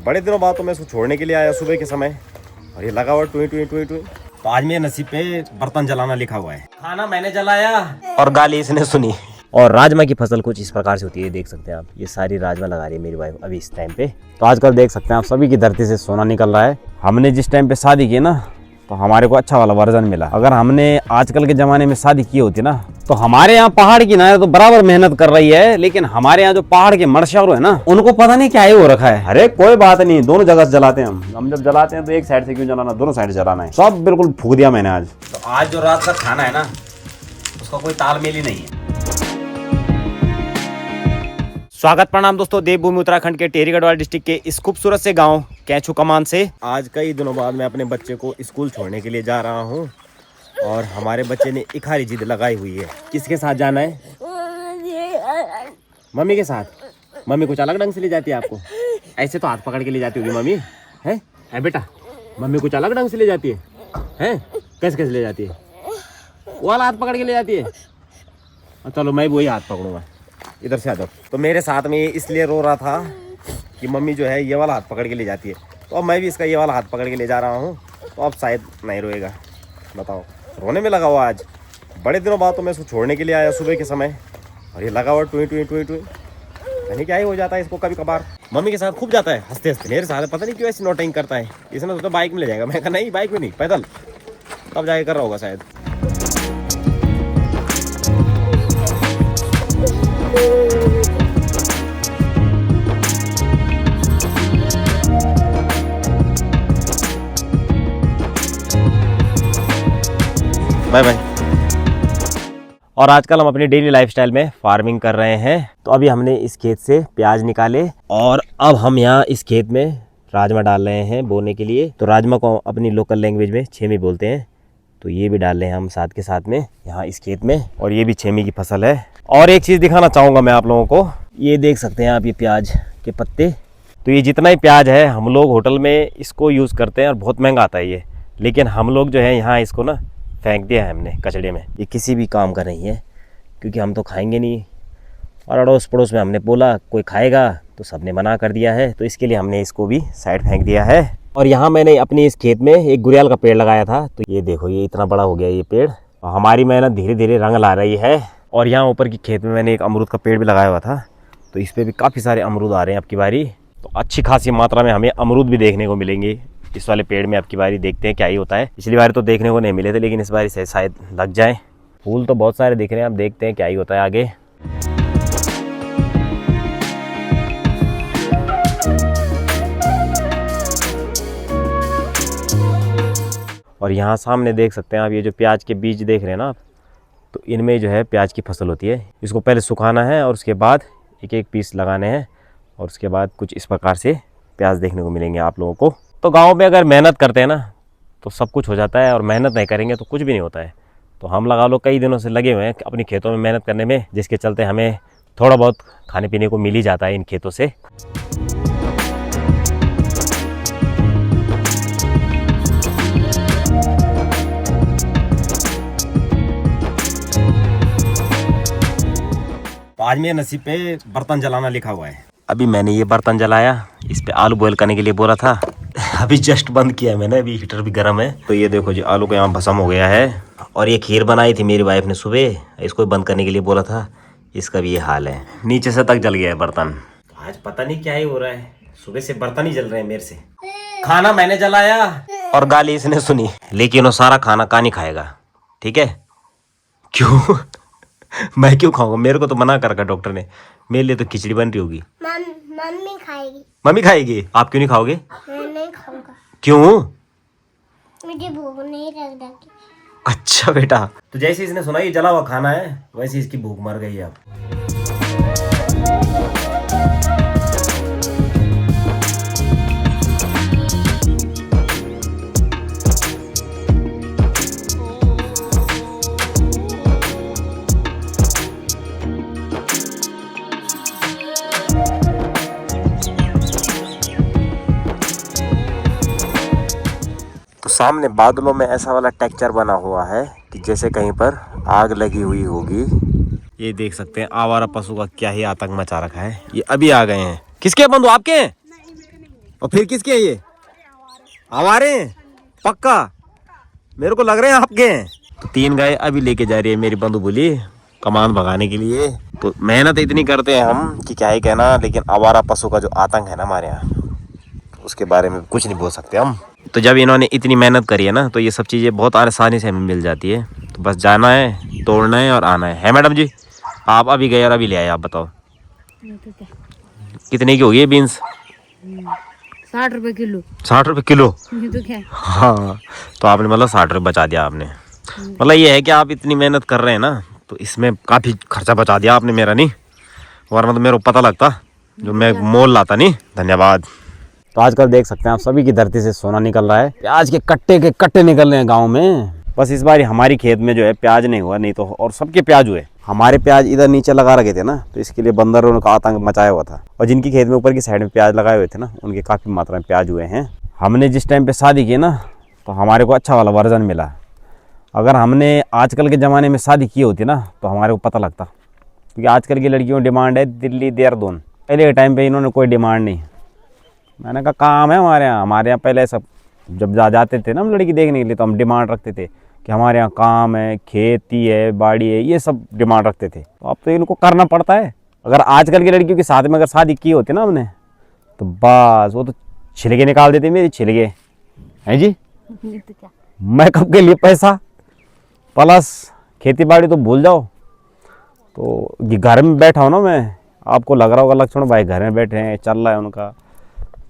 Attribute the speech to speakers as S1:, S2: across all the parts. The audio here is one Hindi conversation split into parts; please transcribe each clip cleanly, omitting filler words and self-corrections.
S1: बड़े दिनों बाद तो मैं इसको छोड़ने के लिए आया सुबह के समय, और ये लगा हुआ टुई टुई टुई टुई। तो आज मेरे नसीब पे बर्तन जलाना लिखा हुआ है। खाना मैंने जलाया और गाली इसने सुनी। और राजमा की फसल कुछ इस प्रकार से होती है, देख सकते हैं आप। ये सारी राजमा लगा रही है मेरी वाइफ अभी इस टाइम पे। तो आजकल देख सकते हैं आप सभी की धरती से सोना निकल रहा है। हमने जिस टाइम पे शादी की ना, तो हमारे को अच्छा वाला वर्जन मिला। अगर हमने आजकल के ज़माने में शादी की होती ना, तो हमारे यहाँ पहाड़ की ना तो बराबर मेहनत कर रही है, लेकिन हमारे यहाँ जो पहाड़ के मर्शारू है ना, उनको पता नहीं क्या ही हो रखा है। अरे कोई बात नहीं, दोनों जगह से जलाते हैं हम जब जलाते हैं तो एक साइड से क्यों जलाना, दोनों साइड जलाना है। सब बिल्कुल फूक दिया मैंने आज। तो आज जो रात का खाना है ना, उसका कोई तालमेल ही नहीं है। स्वागत प्रणाम दोस्तों, देवभूमि उत्तराखंड के टिहरी गढ़वाल डिस्ट्रिक्ट के इस खूबसूरत से गांव कैचू कमान से आज कई दिनों बाद मैं अपने बच्चे को स्कूल छोड़ने के लिए जा रहा हूं। और हमारे बच्चे ने एक हारी जिद लगाई हुई है। किसके साथ जाना है? मम्मी के साथ। मम्मी कुछ अलग ढंग से ले जाती है आपको? ऐसे तो हाथ पकड़ के ले जाती होगी मम्मी, है बेटा? मम्मी कुछ अलग ढंग से ले जाती है? कैसे कैसे ले जाती है? वो वाला हाथ पकड़ के ले जाती है? चलो मैं वही हाथ पकड़ूंगा, इधर से आ जाओ। तो मेरे साथ में इसलिए रो रहा था कि मम्मी जो है ये वाला हाथ पकड़ के ले जाती है, तो अब मैं भी इसका ये वाला हाथ पकड़ के ले जा रहा हूँ। तो अब शायद नहीं रोएगा। बताओ, रोने में लगा हुआ आज। बड़े दिनों बाद तो मैं इसको छोड़ने के लिए आया सुबह के समय, और ये लगा हुआ टुई टुई टुई टुई। पता नहीं क्या ही हो जाता है इसको कभी कभार। मम्मी के साथ खूब जाता है हंसते हंसते, मेरे साथ पता नहीं क्यों ऐसी नोटिंग करता है। इसने सोचा बाइक में ले जाएगा, मैं कहा नहीं बाइक में नहीं, पैदल। तब जाके कर रहा होगा शायद। Bye bye. और आजकल हम अपनी डेली लाइफस्टाइल में फार्मिंग कर रहे हैं। तो अभी हमने इस खेत से प्याज निकाले और अब हम यहाँ इस खेत में राजमा डाल रहे हैं बोने के लिए। तो राजमा को अपनी लोकल लैंग्वेज में छेमी बोलते हैं। तो ये भी डाल रहे हैं हम साथ के साथ में यहाँ इस खेत में, और ये भी छेमी की फसल है। और एक चीज़ दिखाना चाहूँगा मैं आप लोगों को, ये देख सकते हैं आप, ये प्याज के पत्ते। तो ये जितना ही प्याज है हम लोग होटल में इसको यूज़ करते हैं और बहुत महंगा आता है ये, लेकिन हम लोग जो है यहाँ इसको ना फेंक दिया है हमने कचड़े में। ये किसी भी काम का नहीं है, क्योंकि हम तो खाएंगे नहीं। और अड़ोस पड़ोस में हमने बोला कोई खाएगा, तो सबने मना कर दिया है, तो इसके लिए हमने इसको भी साइड फेंक दिया है। और यहाँ मैंने अपने इस खेत में एक गुड़ियाल का पेड़ लगाया था। तो ये देखो, ये इतना बड़ा हो गया ये पेड़, और हमारी मेहनत धीरे धीरे रंग ला रही है। और यहाँ ऊपर की खेत में मैंने एक अमरूद का पेड़ भी लगाया हुआ था, तो इस पर भी काफ़ी सारे अमरूद आ रहे हैं अब की बारी। तो अच्छी खासी मात्रा में हमें अमरूद भी देखने को मिलेंगे इस वाले पेड़ में अब की बारी। देखते हैं क्या ही होता है। पिछली बार तो देखने को नहीं मिले थे, लेकिन इस बार से शायद लग जाए। फूल तो बहुत सारे दिख रहे हैं, अब देखते हैं क्या ही होता है आगे। और यहाँ सामने देख सकते हैं आप, ये जो प्याज के बीज देख रहे हैं ना आप, तो इनमें जो है प्याज की फसल होती है। इसको पहले सुखाना है और उसके बाद एक एक पीस लगाने हैं, और उसके बाद कुछ इस प्रकार से प्याज देखने को मिलेंगे आप लोगों को। तो गांव में अगर मेहनत करते हैं ना तो सब कुछ हो जाता है, और मेहनत नहीं करेंगे तो कुछ भी नहीं होता है। तो हम लगा लो कई दिनों से लगे हुए हैं अपनी खेतों में मेहनत करने में, जिसके चलते हमें थोड़ा बहुत खाने पीने को मिल ही जाता है इन खेतों से। तो आज मेरे नसीब पे बर्तन जलाना लिखा हुआ है। अभी मैंने ये बर्तन जलाया, इस पे आलू बॉईल करने के लिए बोला था। अभी जस्ट बंद किया है मैंने, अभी हीटर भी गर्म है। तो ये देखो जी, आलू का यहाँ भस्म हो गया है। और ये खीर बनाई थी मेरी वाइफ ने सुबह, इसको बंद करने के लिए बोला था। इसका भी ये हाल है, नीचे से तक जल गया है बर्तन। आज पता नहीं क्या ही हो रहा है, सुबह से बर्तन ही जल रहे हैं मेरे से। खाना मैंने जलाया और गाली इसने सुनी, लेकिन वो सारा खाना कहाँ नहीं खाएगा, ठीक है? क्यों? मैं क्यों खाऊंगा? मेरे को तो मना कर रखा डॉक्टर ने। मेरे लिए तो खिचड़ी बन रही होगी।
S2: मम्मी खाएगी।
S1: मम्मी खाएगी? आप क्यों नहीं खाओगे?
S2: मैं नहीं खाऊंगा।
S1: क्यों?
S2: मुझे भूख नहीं लग रही।
S1: अच्छा बेटा। तो जैसे इसने सुना ये जला हुआ खाना है, वैसे इसकी भूख मर गई है अब। सामने बादलों में ऐसा वाला टेक्सचर बना हुआ है कि जैसे कहीं पर आग लगी हुई होगी। ये देख सकते हैं आवारा पशु का क्या ही आतंक मचा रखा है। ये अभी आ गए हैं। किसके बंधु? आपके हैं? और फिर किसके हैं ये? हमारे हैं? पक्का? मेरे को लग रहे हैं आपके हैं। तो 3 गाय अभी लेके जा रही है मेरी बंधु बोली कमान भगाने के लिए। तो मेहनत इतनी करते हैं हम कि क्या ही कहना, लेकिन आवारा पशु का जो आतंक है ना हमारे यहाँ, उसके बारे में कुछ नहीं बोल सकते हम। तो जब इन्होंने इतनी मेहनत करी है ना, तो ये सब चीज़ें बहुत आसानी से हमें मिल जाती है। तो बस जाना है, तोड़ना है और आना है मैडम जी? आप अभी गए और अभी ले आए, आप बताओ कितने की होगी ये बीन्स?
S3: 60 रुपए किलो।
S1: 60 रुपये किलो?
S3: ये तो क्या है?
S1: हाँ, तो आपने मतलब 60 रुपये बचा दिया आपने। मतलब ये है कि आप इतनी मेहनत कर रहे हैं ना, तो इसमें काफ़ी खर्चा बचा दिया आपने मेरा, नहीं वरना तो मेरे को पता लगता जो मैं मोल लाता नहीं। धन्यवाद। तो आजकल देख सकते हैं आप, सभी की धरती से सोना निकल रहा है। प्याज के कट्टे निकल रहे हैं गाँव में। बस इस बार हमारी खेत में जो है प्याज नहीं हुआ, नहीं तो और सबके प्याज हुए। हमारे प्याज इधर नीचे लगा रखे थे ना, तो इसके लिए बंदरों का आतंक मचाया हुआ था। और जिनकी खेत में ऊपर की साइड में प्याज लगाए हुए थे ना, उनके काफ़ी मात्रा में प्याज हुए हैं। हमने जिस टाइम पे शादी की ना, तो हमारे को अच्छा वाला वर्जन मिला। अगर हमने आजकल के ज़माने में शादी की होती ना, तो हमारे को पता लगता। क्योंकि आजकल की लड़कियों की डिमांड है दिल्ली देहरादून। पहले के टाइम पर इन्होंने कोई डिमांड नहीं। मैंने कहा काम है हमारे यहाँ पहले सब जब जाते थे ना हम लड़की देखने के लिए, तो हम डिमांड रखते थे कि हमारे यहाँ काम है, खेती है, बाड़ी है, ये सब डिमांड रखते थे। तो अब तो इनको करना पड़ता है। अगर आजकल की लड़कियों के साथ में अगर शादी की होती ना हमने, तो बस वो तो छिलके निकाल देते मेरी, छिलके हैं जी।
S3: ये तो क्या?
S1: मेकअप के लिए पैसा प्लस खेती बाड़ी तो भूल जाओ। तो ये घर में बैठा हूँ ना मैं, आपको लग रहा होगा लक्ष्मण भाई घर में बैठे हैं, चल रहा है उनका।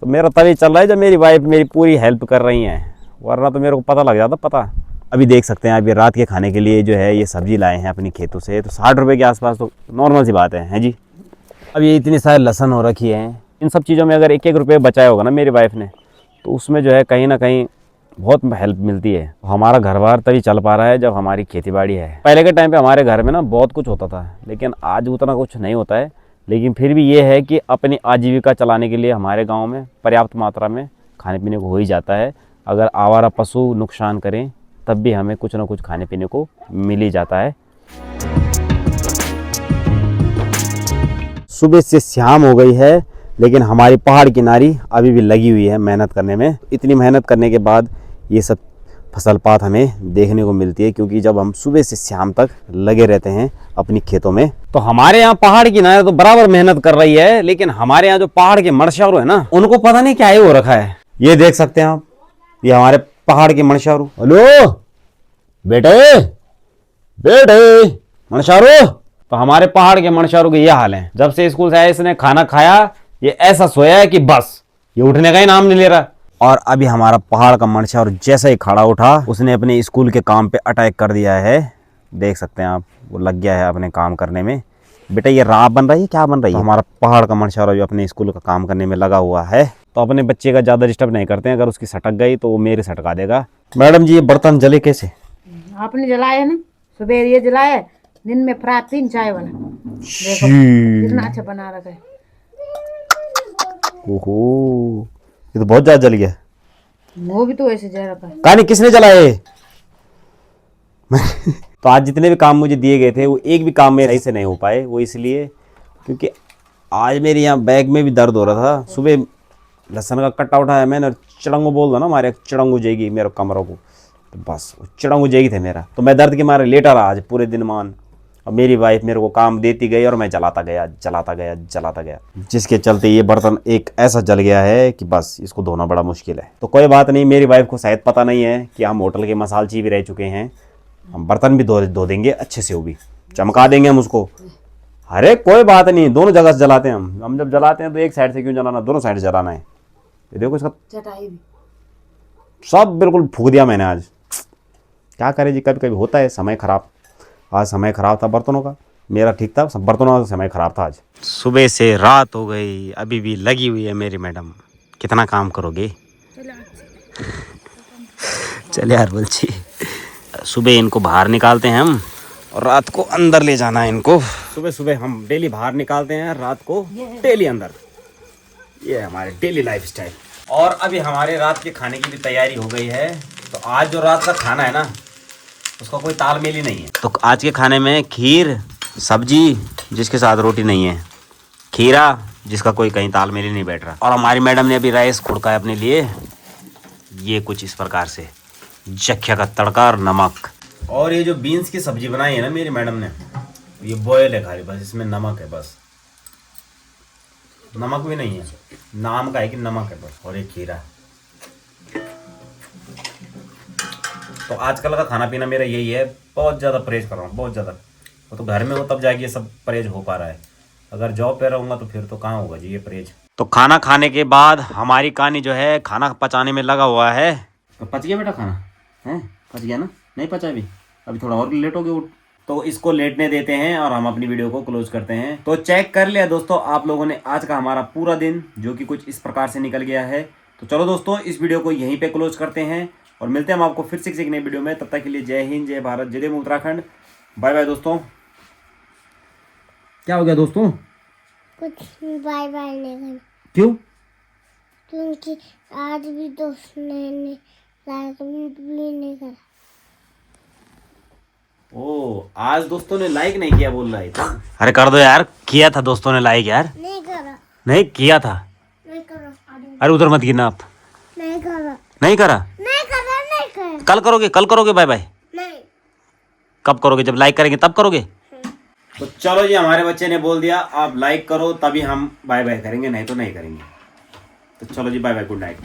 S1: तो मेरा तभी चल रहा है जब मेरी वाइफ मेरी पूरी हेल्प कर रही हैं, वरना तो मेरे को पता लग जाता पता। अभी देख सकते हैं आप, ये रात के खाने के लिए जो है ये सब्जी लाए हैं अपनी खेतों से। तो 60 रुपये के आसपास तो नॉर्मल सी बात है जी। अब ये इतनी सारी लहसुन हो रखी है, इन सब चीज़ों में अगर 1-1 रुपये बचाया होगा ना मेरी वाइफ ने, तो उसमें जो है कहीं ना कहीं बहुत हेल्प मिलती है। हमारा घर बार तभी चल पा रहा है जब हमारी खेती बाड़ी है। पहले के टाइम पे हमारे घर में ना बहुत कुछ होता था, लेकिन आज उतना कुछ नहीं होता है। लेकिन फिर भी ये है कि अपनी आजीविका चलाने के लिए हमारे गांव में पर्याप्त मात्रा में खाने पीने को हो ही जाता है। अगर आवारा पशु नुकसान करें तब भी हमें कुछ ना कुछ खाने पीने को मिल ही जाता है। सुबह से शाम हो गई है, लेकिन हमारी पहाड़ की नारी अभी भी लगी हुई है मेहनत करने में। इतनी मेहनत करने के बाद ये सब फसल पात हमें देखने को मिलती है, क्योंकि जब हम सुबह से शाम तक लगे रहते हैं अपनी खेतों में। तो हमारे यहाँ पहाड़ की नारी तो बराबर मेहनत कर रही है, लेकिन हमारे यहाँ जो पहाड़ के मणशारू है ना, उनको पता नहीं क्या ही हो रखा है। ये देख सकते हैं आप, ये हमारे पहाड़ के मणशारू। हेलो बेटे बेटे मणशारू। तो हमारे पहाड़ के मणशारू के ये हाल है। जब से स्कूल से आया इसने खाना खाया, ये ऐसा सोया है कि बस ये उठने का ही नाम नहीं ले रहा। और अभी हमारा पहाड़ का मणशारू जैसे ही खड़ा उठा, उसने अपने स्कूल के काम पे अटैक कर दिया है। देख सकते हैं आप, वो लग गया है अपने काम करने में। बेटा ये राह बन रही है, क्या बन रही है? तो हमारा पहाड़ का मणशारू जो अपने स्कूल का काम करने में लगा हुआ है। तो अपने बच्चे का ज़्यादा डिस्टर्ब नहीं करते हैं, अगर उसकी सटक गई तो वो मेरे सटका देगा। मैडम जी ये बर्तन जले कैसे?
S3: आपने जलाया ना, सुबह ये जलाया, दिन में फ्राई 3 चाय वाला। देखो कितना अच्छा बना रखा है।
S1: ओहो, ये तो बहुत ज्यादा जल गया।
S3: वो भी तो ऐसे जल रखा है।
S1: कहानी किसने जलाए? तो आज जितने भी काम मुझे दिए गए थे, वो एक भी काम में सही से नहीं हो पाए। वो इसलिए क्योंकि आज मेरे यहाँ बैग में भी दर्द हो रहा था। सुबह लहसुन का कट्टा उठाया मैंने, और चिड़ंगू बोल दो ना, हमारे चिड़ंगू जाएगी मेरे कमरों को, तो बस चिड़ंगू जाएगी थे मेरा। तो मैं दर्द के मारे लेटा रहा आज पूरे दिन मान। और मेरी वाइफ मेरे को काम देती गई और मैं जलाता गया, जिसके चलते ये बर्तन एक ऐसा जल गया है कि बस इसको धोना बड़ा मुश्किल है। तो कोई बात नहीं, मेरी वाइफ को शायद पता नहीं है कि हम होटल के मसालची भी रह चुके हैं। हम बर्तन भी धो देंगे अच्छे से, वो भी चमका देंगे हम उसको। अरे कोई बात नहीं, दोनों जगह से जलाते हैं हम जब जलाते हैं तो एक साइड से क्यों जलाना, दोनों साइड जलाना है। ये देखो इसका
S3: चटाई भी
S1: सब बिल्कुल फूक दिया मैंने आज। क्या करें जी, कभी कभी होता है समय खराब। आज समय खराब था बर्तनों का, मेरा ठीक था, सब बर्तनों का समय खराब था आज। सुबह से रात हो गई, अभी भी लगी हुई है मेरी मैडम। कितना काम करोगे? चले यार बोलची। सुबह इनको बाहर निकालते हैं हम, और रात को अंदर ले जाना है इनको। सुबह सुबह हम डेली बाहर निकालते हैं, रात को डेली अंदर। ये है हमारे डेली लाइफस्टाइल। और अभी हमारे रात के खाने की भी तैयारी हो गई है। तो आज जो रात का खाना है ना, उसका कोई तालमेल ही नहीं है। तो आज के खाने में खीर, सब्जी, जिसके साथ रोटी नहीं है, खीरा, जिसका कोई कहीं तालमेल ही नहीं बैठ रहा। और हमारी मैडम ने अभी राइस खुड़का है अपने लिए, ये कुछ इस प्रकार से जख्या का तड़का और नमक। और ये जो बीन्स की सब्जी बनाई है ना मेरी मैडम ने, ये बॉयल है खाली, बस इसमें नमक है, बस नमक भी नहीं है, नाम का है कि नमक है बस, और एक खीरा। तो आजकल का खाना पीना मेरा यही है, बहुत ज़्यादा परहेज कर रहा हूँ, बहुत ज़्यादा। वो तो घर में हो तब जाके ये सब परहेज हो पा रहा है, अगर जॉब पे रहूँगा तो फिर तो कहाँ होगा जी ये परहेज। तो खाना खाने के बाद हमारी कहानी जो है खाना पचाने में लगा हुआ है। तो पच गया बेटा खाना? है पच गया ना? नहीं पचा अभी थोड़ा और लेट हो गया। तो इसको लेटने देते हैं और हम अपनी वीडियो को क्लोज करते हैं। तो चेक कर लिया दोस्तों आप लोगों ने आज का हमारा पूरा दिन, जो कि कुछ इस प्रकार से निकल गया है। तो चलो दोस्तों इस वीडियो को यहीं पे क्लोज करते हैं और मिलते हैं हम आपको फिर से एक नई वीडियो में। तब तक के लिए जय हिंद, जय भारत, जय देव उत्तराखंड। बाय बाय दोस्तों। क्या हो गया दोस्तों?
S2: कुछ बाय बाय नहीं करना,
S1: क्यों?
S2: क्योंकि आज भी दोस्त ने लाइक भी नहीं करा।
S1: ओ, आज दोस्तों ने लाइक नहीं किया बोल रहा है तो? अरे कर दो यार, किया था दोस्तों ने लाइक यार।
S2: नहीं करा,
S1: नहीं किया था।
S2: नहीं करा,
S1: अरे उधर मत गिरना आप।
S2: नहीं करा,
S1: नहीं करा?
S2: नहीं करा, नहीं करा,
S1: कल करोगे, कल करोगे बाय बाय?
S2: नहीं।
S1: कब करोगे? जब लाइक करेंगे तब करोगे? तो चलो जी, हमारे बच्चे ने बोल दिया आप लाइक करो तभी हम बाय बाय करेंगे, नहीं तो नहीं करेंगे। तो चलो जी, बाय बाय, गुड नाइट।